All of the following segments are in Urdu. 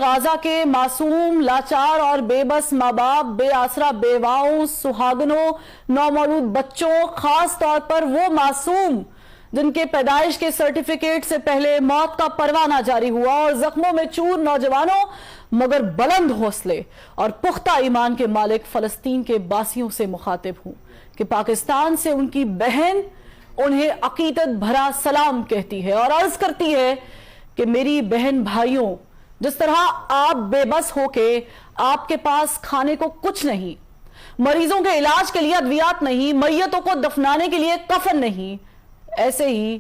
غازہ کے معصوم، لاچار اور بے بس ماں باپ، بے آسرا بیواؤں، سہاگنوں، نومولود بچوں، خاص طور پر وہ معصوم جن کے پیدائش کے سرٹیفکیٹ سے پہلے موت کا پروانہ جاری ہوا، اور زخموں میں چور نوجوانوں مگر بلند حوصلے اور پختہ ایمان کے مالک فلسطین کے باسیوں سے مخاطب ہوں کہ پاکستان سے ان کی بہن انہیں عقیدت بھرا سلام کہتی ہے اور عرض کرتی ہے کہ میری بہن بھائیوں، جس طرح آپ بے بس ہو کے آپ کے پاس کھانے کو کچھ نہیں، مریضوں کے علاج کے لیے ادویات نہیں، میتوں کو دفنانے کے لیے کفن نہیں، ایسے ہی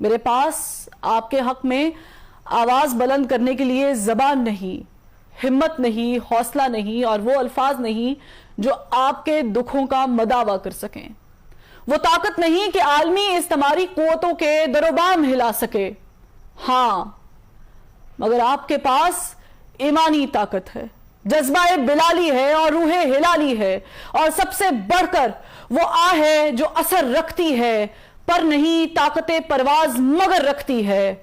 میرے پاس آپ کے حق میں آواز بلند کرنے کے لیے زبان نہیں، ہمت نہیں، حوصلہ نہیں، اور وہ الفاظ نہیں جو آپ کے دکھوں کا مداوع کر سکیں، وہ طاقت نہیں کہ عالمی استعماری قوتوں کے دروبام ہلا سکے۔ ہاں، مگر آپ کے پاس ایمانی طاقت ہے، جذبہ بلالی ہے اور روح ہلالی ہے، اور سب سے بڑھ کر وہ آہ ہے جو اثر رکھتی ہے پر نہیں طاقت پرواز مگر رکھتی ہے،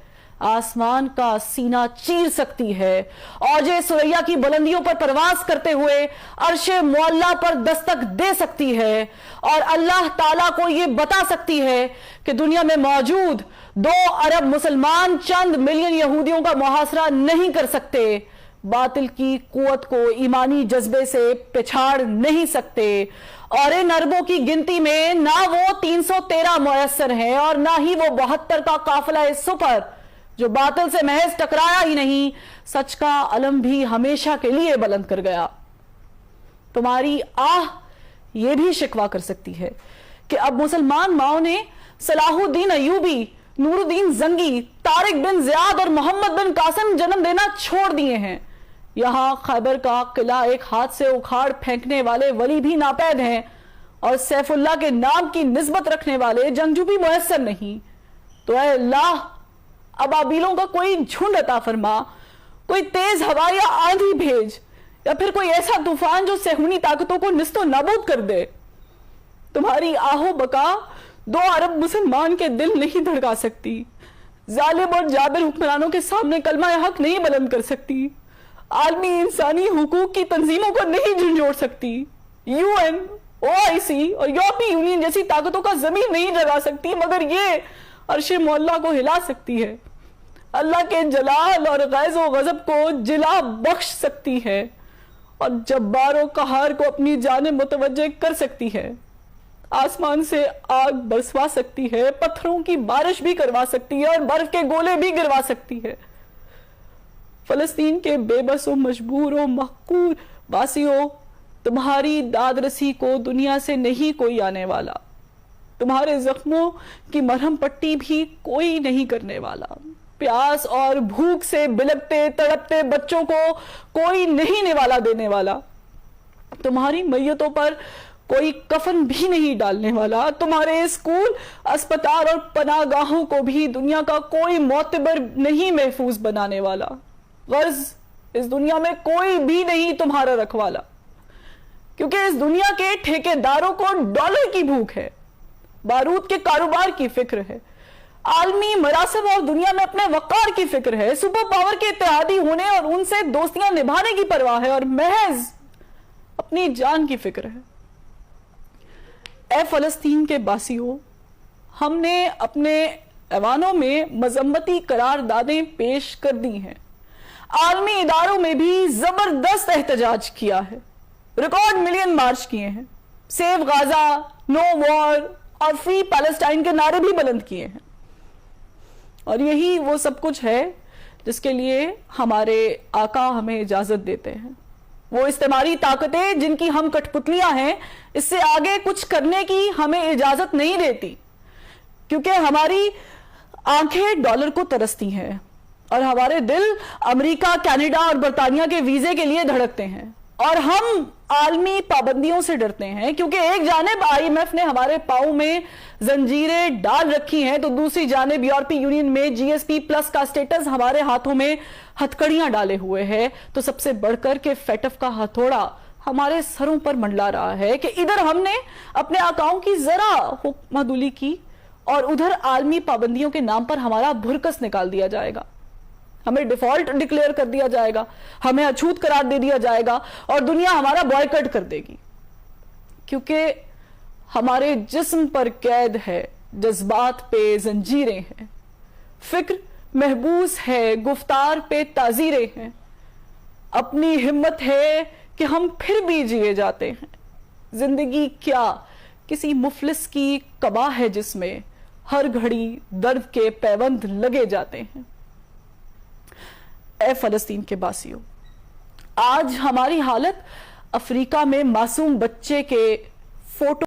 آسمان کا سینہ چیر سکتی ہے، اوج ثریا کی بلندیوں پر پرواز کرتے ہوئے عرش معلیٰ پر دستک دے سکتی ہے، اور اللہ تعالیٰ کو یہ بتا سکتی ہے کہ دنیا میں موجود 2 ارب مسلمان چند ملین یہودیوں کا محاصرہ نہیں کر سکتے، باطل کی قوت کو ایمانی جذبے سے پچھاڑ نہیں سکتے، اور ان اربوں کی گنتی میں نہ وہ 313 میسر ہیں اور نہ ہی وہ 72 کا قافلہ سپر جو باطل سے محض ٹکرایا ہی نہیں، سچ کا علم بھی ہمیشہ کے لیے بلند کر گیا۔ تمہاری آہ یہ بھی شکوہ کر سکتی ہے کہ اب مسلمان ماؤں نے صلاح الدین ایوبی، نور الدین زنگی، طارق بن زیاد اور محمد بن قاسم جنم دینا چھوڑ دیے ہیں۔ یہاں خیبر کا قلعہ ایک ہاتھ سے اکھاڑ پھینکنے والے ولی بھی ناپید ہیں، اور سیف اللہ کے نام کی نسبت رکھنے والے جنگجو بھی میسر نہیں۔ تو اے اللہ، ابابیلوں کا کوئی جھنڈ عطا فرما، کوئی تیز ہوا یا آندھی بھیج، یا پھر کوئی ایسا طوفان جو صہیونی طاقتوں کو نیست و نابود کر دے۔ تمہاری آہو بکا 2 ارب مسلمان کے دل نہیں دھڑکا سکتی، ظالم اور جابر حکمرانوں کے سامنے کلمہ حق نہیں بلند کر سکتی، عالمی انسانی حقوق کی تنظیموں کو نہیں جھنجھوڑ سکتی، UN، OIC اور یورپی یونین جیسی طاقتوں کا ضمیر نہیں جگا سکتی، مگر یہ عرش معلیٰ کو ہلا سکتی ہے، اللہ کے جلال اور غیظ و غضب کو جلا بخش سکتی ہے، اور جبار و قہار کو اپنی جانب متوجہ کر سکتی ہے، آسمان سے آگ برسوا سکتی ہے، پتھروں کی بارش بھی کروا سکتی ہے، اور برف کے گولے بھی گروا سکتی ہے۔ فلسطین کے بے بس و مجبور و محقور باسیوں، تمہاری داد رسی کو دنیا سے نہیں کوئی آنے والا، تمہارے زخموں کی مرہم پٹی بھی کوئی نہیں کرنے والا، پیاس اور بھوک سے بلکتے تڑپتے بچوں کو کوئی نہیں نوالا دینے والا، تمہاری میتوں پر کوئی کفن بھی نہیں ڈالنے والا، تمہارے اسکول، اسپتال اور پناہ گاہوں کو بھی دنیا کا کوئی معتبر نہیں محفوظ بنانے والا، غرض اس دنیا میں کوئی بھی نہیں تمہارا رکھوالا، کیونکہ اس دنیا کے ٹھیکیداروں کو ڈالر کی بھوک ہے، بارود کے کاروبار کی فکر ہے، عالمی مراسم اور دنیا میں اپنے وقار کی فکر ہے، سپر پاور کے اتحادی ہونے اور ان سے دوستیاں نبھانے کی پرواہ ہے، اور محض اپنی جان کی فکر ہے۔ اے فلسطین کے باسیوں، ہم نے اپنے ایوانوں میں مذمتی قراردادیں پیش کر دی ہیں، عالمی اداروں میں بھی زبردست احتجاج کیا ہے، ریکارڈ ملین مارچ کیے ہیں، سیو غازہ، نو وار اور فری پیلسٹائن کے نعرے بھی بلند کیے ہیں، اور یہی وہ سب کچھ ہے جس کے لیے ہمارے آقا ہمیں اجازت دیتے ہیں۔ وہ استعماری طاقتیں جن کی ہم کٹ پتلیاں ہیں، اس سے آگے کچھ کرنے کی ہمیں اجازت نہیں دیتی، کیونکہ ہماری آنکھیں ڈالر کو ترستی ہیں اور ہمارے دل امریکہ، کینیڈا اور برطانیہ کے ویزے کے لیے دھڑکتے ہیں، اور ہم عالمی پابندیوں سے ڈرتے ہیں، کیونکہ ایک جانب IMF نے ہمارے پاؤں میں زنجیریں ڈال رکھی ہیں، تو دوسری جانب یورپی یونین میں GSP+ کا سٹیٹس ہمارے ہاتھوں میں ہتھکڑیاں ڈالے ہوئے ہے، تو سب سے بڑھ کر کے فیٹف کا ہتھوڑا ہمارے سروں پر منڈلا رہا ہے کہ ادھر ہم نے اپنے آقاؤں کی ذرا حکم عدولی کی، اور ادھر عالمی پابندیوں کے نام پر ہمارا بھرکس نکال دیا جائے گا۔ ہمیں ڈیفالٹ ڈکلیئر کر دیا جائے گا, ہمیں اچھوت قرار دے دیا جائے گا اور دنیا ہمارا بوائکٹ کر دے گی, کیونکہ ہمارے جسم پر قید ہے, جذبات پہ زنجیریں ہیں, فکر محبوس ہے, گفتار پہ تعزیریں ہیں, اپنی ہمت ہے کہ ہم پھر بھی جیے جاتے ہیں. زندگی کیا کسی مفلس کی قبا ہے جس میں ہر گھڑی درد کے پیوند لگے جاتے ہیں. اے فلسطین کے باسیوں, آج ہماری حالت افریقہ میں معصوم بچے کے فوٹو